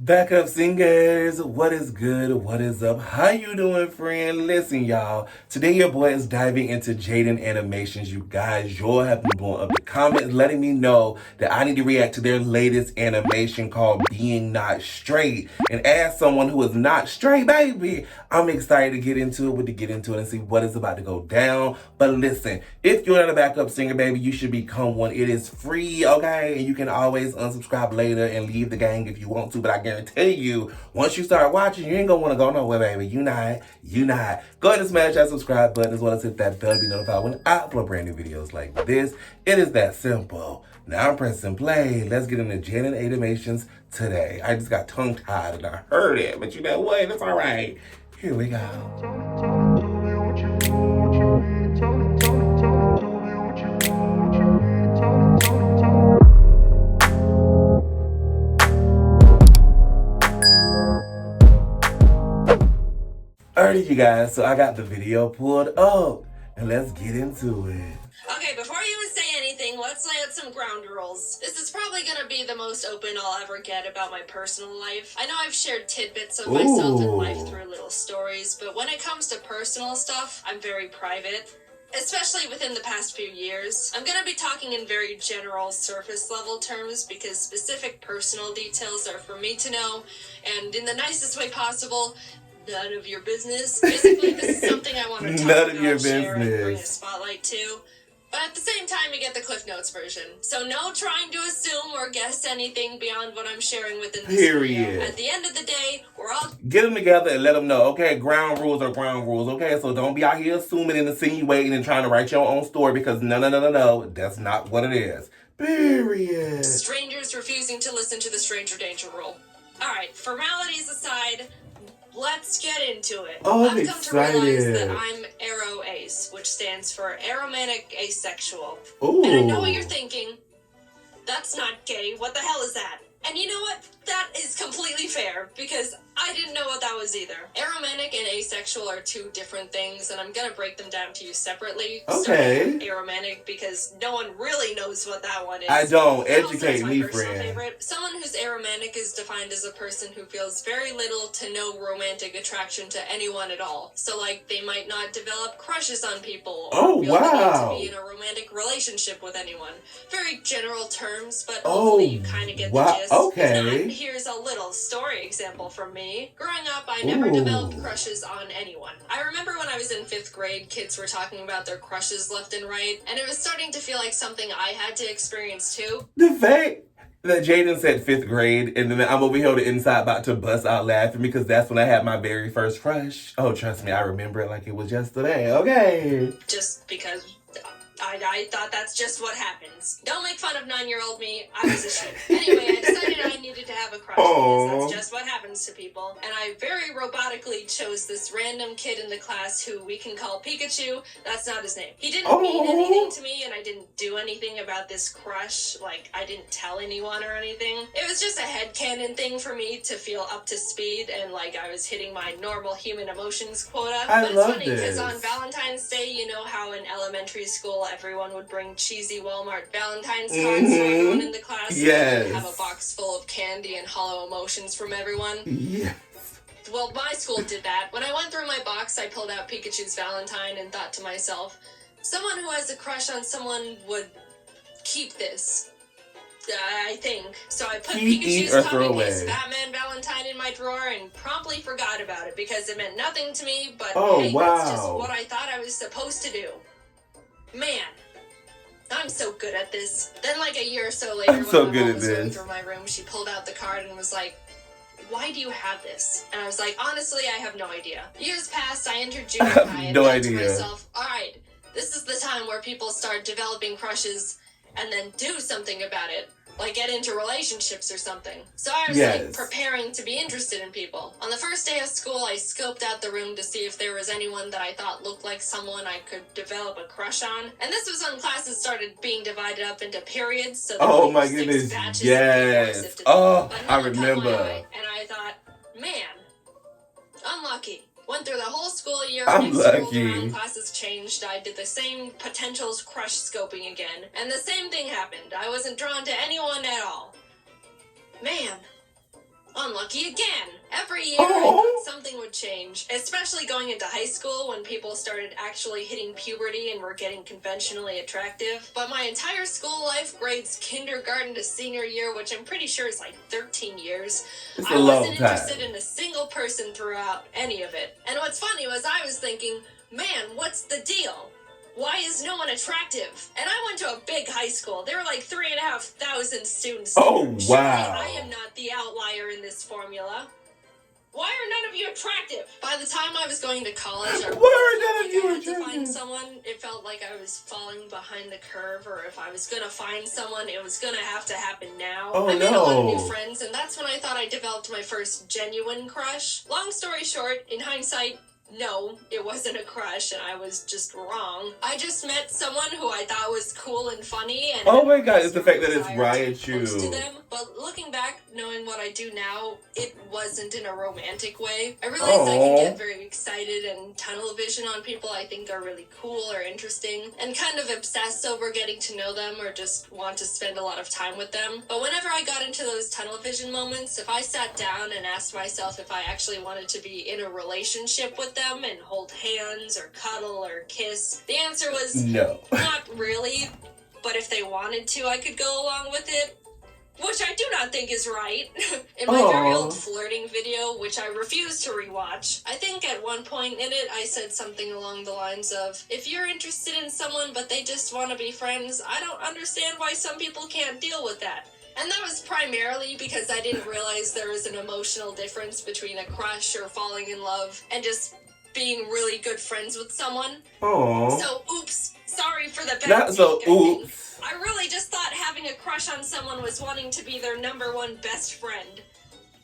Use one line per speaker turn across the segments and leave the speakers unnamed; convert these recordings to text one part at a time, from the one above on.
Backup singers, what is good? What is up? How you doing, friend? Listen, y'all. Today your boy is diving into Jaiden animations. You guys, y'all have been blowing up the comments, letting me know that I need to react to their latest animation called Being Not Straight. And as someone who is not straight, baby, I'm excited to get into it and see what is about to go down. But listen, if you're not a backup singer, baby, you should become one. It is free, okay? And you can always unsubscribe later and leave the gang if you want to, but I guarantee you, once you start watching, you ain't gonna wanna go nowhere, baby. You not. Go ahead and smash that subscribe button as well as hit that bell to be notified when I upload brand new videos like this. It is that simple. Now I'm pressing play. Let's get into Jaiden animations today. I just got tongue-tied and I heard it, but you know what? It's all right. Here we go. Alright, you guys, so I got the video pulled up, and let's get into it.
Okay, before you even say anything, let's lay out some ground rules. This is probably gonna be the most open I'll ever get about my personal life. I know I've shared tidbits of myself and life through little stories, but when it comes to personal stuff, I'm very private. Especially within the past few years. I'm gonna be talking in very general surface level terms because specific personal details are for me to know, and in the nicest way possible, none of your business. Basically, this is something I want to talk about, share, and bring a spotlight to. But at the same time, you get the Cliff Notes version. So no trying to assume or guess anything beyond what I'm sharing within this video. At the end of the day, we're all... Get them together and let them know, okay, ground rules are ground rules, okay? So don't be out here assuming and insinuating and trying to write your own story because no, that's not what it is. Period. Strangers refusing to listen to the stranger danger rule. Alright, formalities aside... let's get into it. I've come to realize that I'm aro-ace, which stands for aromantic asexual. Ooh. And I know what you're thinking. That's not gay. What the hell is that? And you know what? That is completely fair, because I didn't know what that was either. Aromantic and asexual are two different things, and I'm gonna break them down to you separately. Okay. Aromantic, because no one really knows what that one is. I don't. Educate me, friend. Favorite. Someone who's aromantic is defined as a person who feels very little to no romantic attraction to anyone at all. So, like, they might not develop crushes on people, or feel the need to be in a romantic relationship with anyone. Very general terms, but hopefully you kind of get the gist. Okay. Here's a little story example from me. Growing up, I never developed crushes on anyone. I remember when I was in 5th grade, kids were talking about their crushes left and right, and it was starting to feel like something I had to experience too. The fact that Jaiden said 5th grade, and then I'm over here on the inside about to bust out laughing because that's when I had my very first crush. Oh, trust me, I remember it like it was yesterday. Okay. Just because... I thought that's just what happens. Don't make fun of 9-year-old me. I was a shit. Anyway, I decided I needed to have a crush because that's just what happens to people. And I very robotically chose this random kid in the class who we can call Pikachu. That's not his name. He didn't mean anything to me, and I didn't do anything about this crush. Like, I didn't tell anyone or anything. It was just a headcanon thing for me to feel up to speed and like I was hitting my normal human emotions quota. But it's funny because on Valentine's Day, you know how in elementary school everyone would bring cheesy Walmart Valentine's cards for everyone in the class. Yes. And have a box full of candy and hollow emotions from everyone. Yes. Well, my school did that. When I went through my box, I pulled out Pikachu's Valentine and thought to myself, someone who has a crush on someone would keep this. I think. So I put Pikachu's copy-paste Batman Valentine in my drawer and promptly forgot about it because it meant nothing to me, but hey, that's just what I thought I was supposed to do. Man, I'm so good at this. Then like a year or so later, when my mom was going through my room, she pulled out the card and was like, why do you have this? And I was like, honestly, I have no idea. Years passed, I entered junior high and thought to myself, alright, this is the time where people start developing crushes and then do something about it. Like get into relationships or something. So I was like preparing to be interested in people. On the first day of school, I scoped out the room to see if there was anyone that I thought looked like someone I could develop a crush on. And this was when classes started being divided up into periods. So there were 6 batches of people. Oh, I remember. And I thought, man, unlucky. Went through the whole school year, next rolled around, classes changed, I did the same potentials crush scoping again, and the same thing happened. I wasn't drawn to anyone at all. Man, Unlucky again. Every year, I
Oh.
thought something would change, especially going into high school when people started actually hitting puberty and were getting conventionally attractive. But my entire school life, grades kindergarten to senior year, which I'm pretty sure is like 13 years,
It's
I
a long
wasn't
time.
interested in a single person throughout any of it. And what's funny was I was thinking, man, what's the deal? Why is no one attractive? And I went to a big high school. There were like 3,500 students.
Oh,
Surely
wow.
I am not the outlier in this formula. Why are none of you attractive? By the time I was going to college, I really wanted to find someone. It felt like I was falling behind the curve, or if I was gonna find someone, it was gonna have to happen now.
Oh,
I made a lot of
no.
new friends, and that's when I thought I developed my first genuine crush. Long story short, in hindsight, no, it wasn't a crush, and I was just wrong. I just met someone who I thought was cool and funny, and
Oh my God, it's the fact that it's Ryan
close to
Chu.
them. But looking back, knowing what I do now, it wasn't in a romantic way. I realized I can get very excited and tunnel vision on people I think are really cool or interesting, and kind of obsess over getting to know them or just want to spend a lot of time with them. But whenever I got into those tunnel vision moments, if I sat down and asked myself if I actually wanted to be in a relationship with them and hold hands or cuddle or kiss, the answer was
no.
Not really. But if they wanted to, I could go along with it. Which I do not think is right. In my very old flirting video, which I refuse to rewatch, I think at one point in it I said something along the lines of, if you're interested in someone but they just want to be friends, I don't understand why some people can't deal with that. And that was primarily because I didn't realize there was an emotional difference between a crush or falling in love and just being really good friends with someone. So, oops. Sorry for the bad
Not so oops.
I really just thought having a crush on someone was wanting to be their number one best friend.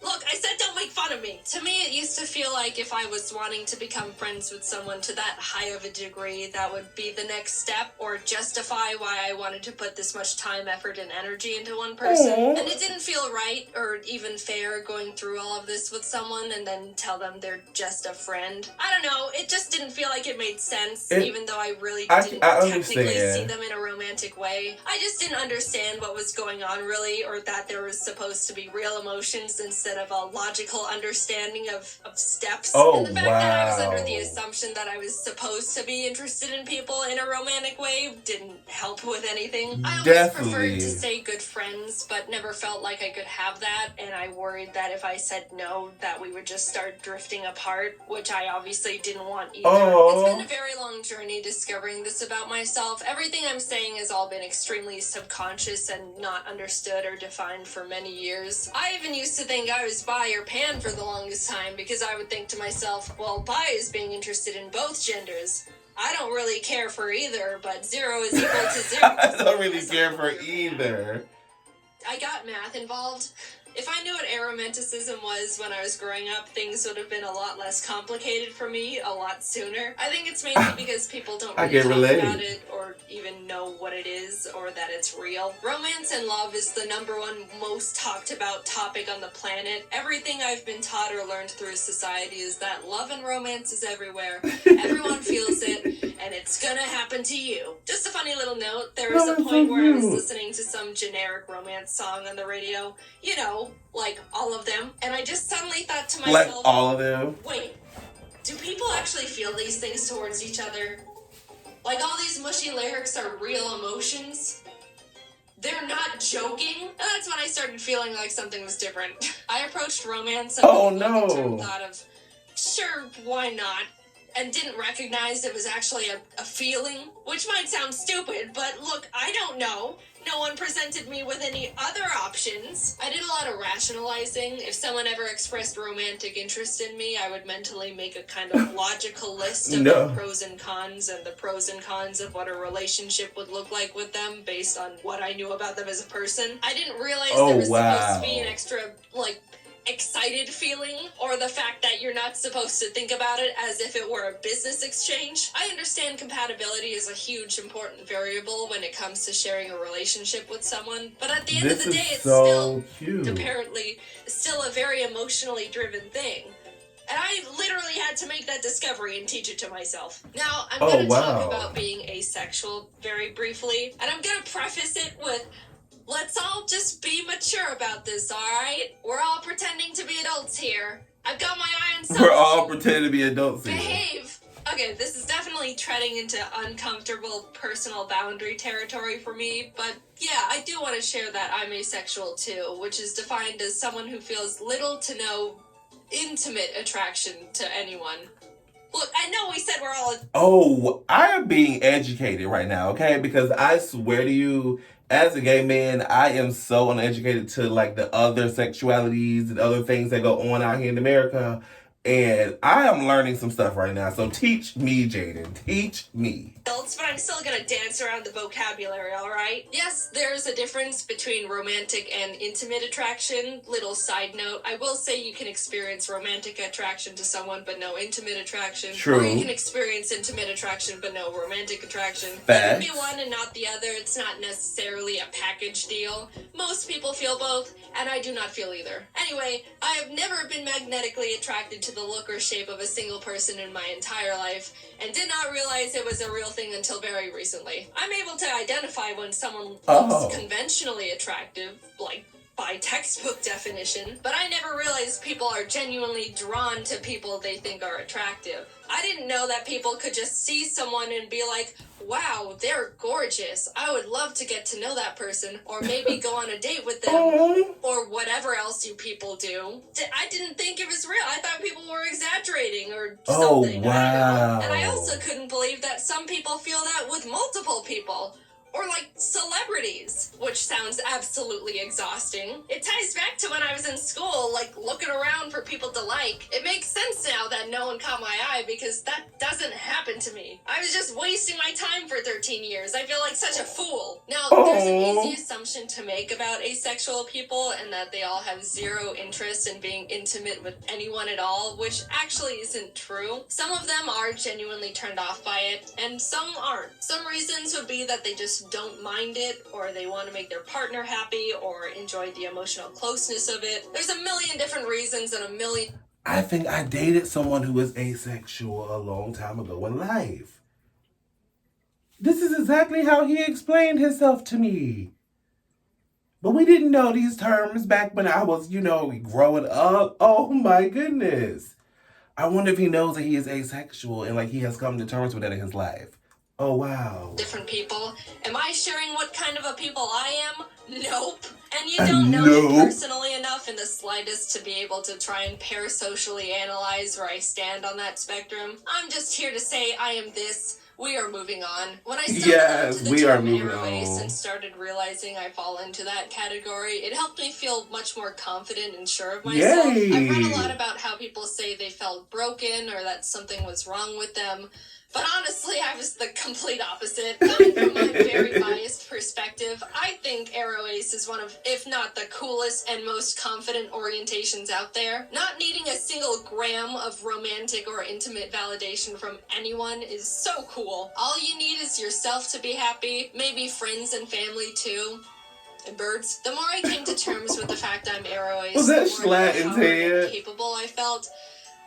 Look, I said don't make fun of me. To me, it used to feel like if I was wanting to become friends with someone to that high of a degree, that would be the next step or justify why I wanted to put this much time, effort, and energy into one person. And it didn't feel right or even fair going through all of this with someone and then tell them they're just a friend. I don't know, it just didn't feel like it made sense, even though I really didn't technically see them in a romantic way. I just didn't understand what was going on really, or that there was supposed to be real emotions instead of a logical understanding of steps. And the fact that I was under the assumption that I was supposed to be interested in people in a romantic way didn't help with anything. I always preferred to stay good friends, but never felt like I could have that, and I worried that if I said no, that we would just start drifting apart, which I obviously didn't want either. It's been a very long journey discovering this about myself. Everything I'm saying has all been extremely subconscious and not understood or defined for many years. I even used to think I was bi or pan for the longest time because I would think to myself, well, bi is being interested in both genders. I don't really care for either, but 0 is equal to 0.
I don't really care for either.
I got math involved. If I knew what aromanticism was when I was growing up, things would have been a lot less complicated for me a lot sooner. I think it's mainly because people don't really talk about it or even know what it is or that it's real. Romance and love is the #1 most talked about topic on the planet. Everything I've been taught or learned through society is that love and romance is everywhere. Everyone feels it, and it's gonna happen to you. Just a funny little note, there was a point where I was listening to some generic romance song on the radio. You know, like all of them. And I just suddenly thought to myself,
like all of them?
Wait, do people actually feel these things towards each other? Like all these mushy lyrics are real emotions? They're not joking? And that's when I started feeling like something was different. I approached romance and thought of, sure, why not? And didn't recognize it was actually a feeling, which might sound stupid, but look, I don't know. No one presented me with any other options. I did a lot of rationalizing. If someone ever expressed romantic interest in me, I would mentally make a kind of logical list of the pros and cons and the pros and cons of what a relationship would look like with them based on what I knew about them as a person. I didn't realize there was supposed to be an extra, excited feeling, or the fact that you're not supposed to think about it as if it were a business exchange. I understand compatibility is a huge important variable when it comes to sharing a relationship with someone, but at the end of the day, it's still apparently still a very emotionally driven thing. And I literally had to make that discovery and teach it to myself. Now, I'm going to talk about being asexual very briefly, and I'm going to preface it with Let's all just be mature about this, alright? We're all pretending to be adults here. I've got my eye on something.
We're all pretending to be adults here.
Behave! Okay, this is definitely treading into uncomfortable personal boundary territory for me, but yeah, I do want to share that I'm asexual too, which is defined as someone who feels little to no intimate attraction to anyone. Look, I know we said we're all...
Oh, I am being educated right now, okay? Because I swear to you, as a gay man, I am so uneducated to like the other sexualities and other things that go on out here in America. And I am learning some stuff right now. So teach me, Jaiden. Teach me.
But I'm still gonna dance around the vocabulary, alright? Yes, there's a difference between romantic and intimate attraction. Little side note, I will say you can experience romantic attraction to someone but no intimate attraction.
True.
Or you can experience intimate attraction but no romantic attraction.
Facts.
You can be one and not the other. It's not necessarily a package deal. Most people feel both, and I do not feel either. Anyway, I have never been magnetically attracted to the look or shape of a single person in my entire life, and did not realize it was a real thing until very recently. I'm able to identify when someone looks conventionally attractive, like by textbook definition, but I never realized people are genuinely drawn to people they think are attractive. I didn't know that people could just see someone and be like, wow, they're gorgeous. I would love to get to know that person, or maybe go on a date with them, or whatever else you people do. I didn't think it was real. I thought people were exaggerating or something.
Oh, wow.
And I also couldn't believe that some people feel that with multiple people. Or like celebrities, which sounds absolutely exhausting. It ties back to when I was in school, like looking around for people to like. It makes sense now that no one caught my eye because that doesn't happen to me. I was just wasting my time for 13 years. I feel like such a fool. Now, there's an easy assumption to make about asexual people and that they all have zero interest in being intimate with anyone at all, which actually isn't true. Some of them are genuinely turned off by it, and some aren't. Some reasons would be that they just don't mind it, or they want to make their partner happy, or enjoy the emotional closeness of it. There's a million different reasons and a million...
I think I dated someone who was asexual a long time ago in life. This is exactly how he explained himself to me. But we didn't know these terms back when I was, growing up. Oh my goodness. I wonder if he knows that he is asexual and like he has come to terms with that in his life. Oh, wow.
Different people. Am I sharing what kind of a people I am? Nope. And you don't know me personally enough in the slightest to be able to try and parasocially analyze where I stand on that spectrum. I'm just here to say I am this. We are moving on. When I started into the term aroace and started realizing I fall into that category, it helped me feel much more confident and sure of myself. I've read a lot about how people say they felt broken or that something was wrong with them. But honestly, I was the complete opposite. Coming from my very biased perspective, I think aroace is one of, if not the coolest and most confident orientations out there. Not needing a single gram of romantic or intimate validation from anyone is so cool. All you need is yourself to be happy, maybe friends and family too. And birds. The more I came to terms with the fact I'm aroace, the more empowered and capable I felt.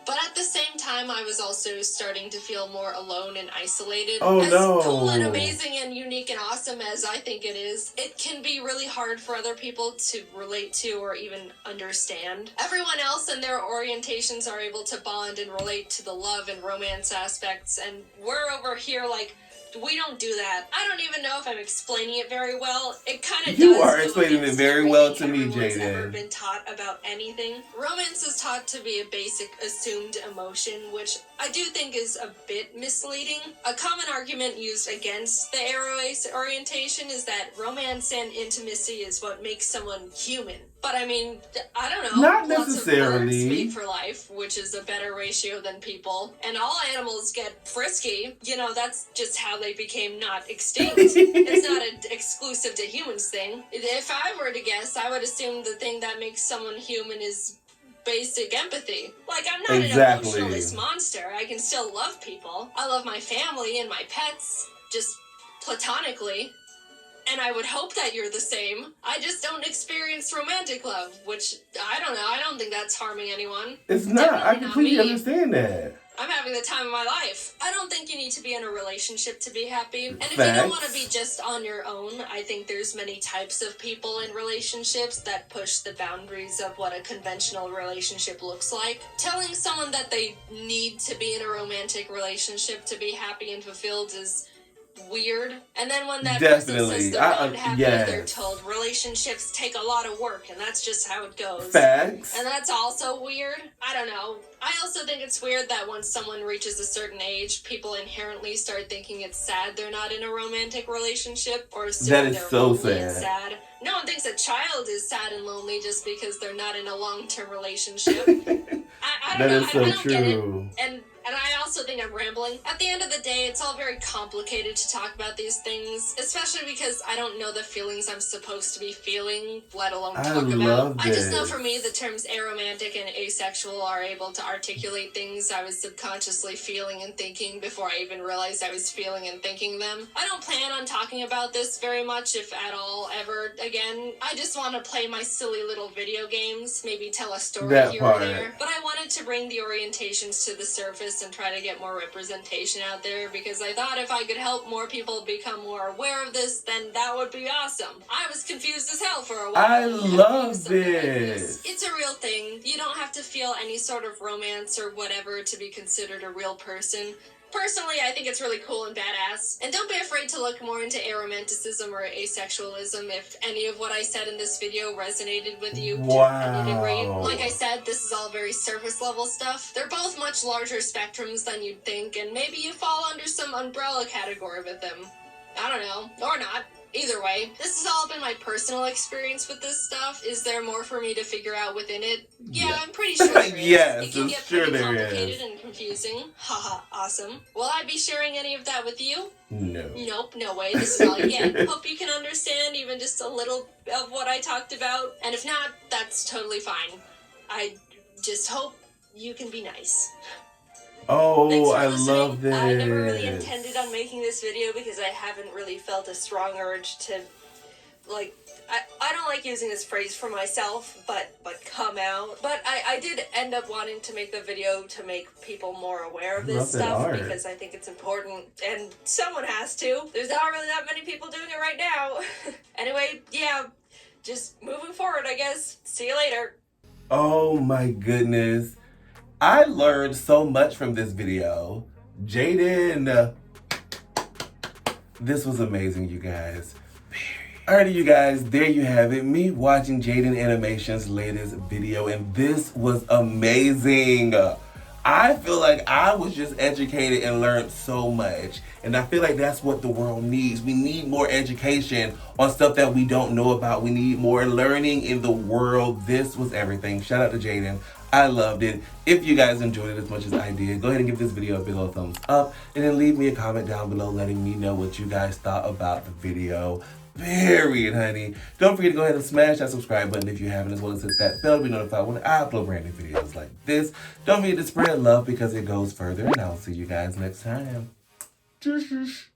But at the same time, I was also starting to feel more alone and isolated. As cool and amazing and unique and awesome as I think it is, it can be really hard for other people to relate to or even understand. Everyone else and their orientations are able to bond and relate to the love and romance aspects, and we're over here like, we don't do that. I don't even know if I'm explaining it very well. It kind of does.
You are explaining it very well to me, Jaiden.
Ever been taught about anything. Romance is taught to be a basic assumed emotion, which I do think is a bit misleading. A common argument used against the aroace orientation is that romance and intimacy is what makes someone human. But I mean, I don't know.
Not
lots
necessarily.
Of birds mate for life, which is a better ratio than people. And all animals get frisky. That's just how they became not extinct. It's not an exclusive to humans thing. If I were to guess, I would assume the thing that makes someone human is basic empathy. Like, I'm not an emotionalist monster. I can still love people. I love my family and my pets, just platonically. And I would hope that you're the same. I just don't experience romantic love, which, I don't know, I don't think that's harming anyone.
It's not. I completely understand that.
I'm having the time of my life. I don't think you need to be in a relationship to be happy. And if you
Facts.
don't want to be just on your own, I think there's many types of people in relationships that push the boundaries of what a conventional relationship looks like. Telling someone that they need to be in a romantic relationship to be happy and fulfilled is weird. And then when that person says they're not happy, they're told relationships take a lot of work and that's just how it goes.
Facts.
And that's also weird. I don't know. I also think it's weird that once someone reaches a certain age, people inherently start thinking it's sad they're not in a romantic relationship, or assuming they're lonely and sad. No one thinks a child is sad and lonely just because they're not in a long-term relationship. I don't know.
So
I don't
true.
get it. And I also think I'm rambling. At the end of the day, it's all very complicated to talk about these things, especially because I don't know the feelings I'm supposed to be feeling, let alone talk about. I just know for me, the terms aromantic and asexual are able to articulate things I was subconsciously feeling and thinking before I even realized I was feeling and thinking them. I don't plan on talking about this very much, if at all, ever again. I just want to play my silly little video games, maybe tell a story here or there. But I wanted to bring the orientations to the surface and try to get more representation out there, because I thought if I could help more people become more aware of this, then that would be awesome. I was confused as hell for a while.
I love this.
It's a real thing. You don't have to feel any sort of romance or whatever to be considered a real person. Personally, I think it's really cool and badass. And don't be afraid to look more into aromanticism or asexualism if any of what I said in this video resonated with you to any degree. Like I said, this is all very surface level stuff. They're both much larger spectrums than you'd think, and maybe you fall under some umbrella category with them. I don't know. Or not. Either way, this has all been my personal experience with this stuff. Is there more for me to figure out within it? Yeah, I'm pretty sure there is.
Yes,
it can get pretty complicated and confusing. Haha, awesome. Will I be sharing any of that with you?
No.
Nope, no way. This is all you get. Hope you can understand even just a little of what I talked about. And if not, that's totally fine. I just hope you can be nice.
Oh, I love this.
I never really intended on making this video because I haven't really felt a strong urge to, like, I don't like using this phrase for myself, but come out. But I did end up wanting to make the video to make people more aware of this stuff because I think it's important, and someone has to. There's not really that many people doing it right now. Anyway, yeah, just moving forward, I guess. See you later.
Oh my goodness. I learned so much from this video. Jaiden, this was amazing, you guys. Alrighty, you guys, there you have it. Me watching Jaiden Animation's latest video, and this was amazing. I feel like I was just educated and learned so much. And I feel like that's what the world needs. We need more education on stuff that we don't know about. We need more learning in the world. This was everything. Shout out to Jaiden. I loved it. If you guys enjoyed it as much as I did, go ahead and give this video a big old thumbs up. And then leave me a comment down below letting me know what you guys thought about the video. Period, honey. Don't forget to go ahead and smash that subscribe button if you haven't, as well as hit that bell to be notified when I upload brand new videos like this. Don't forget to spread love because it goes further, and I'll see you guys next time. Tschüss.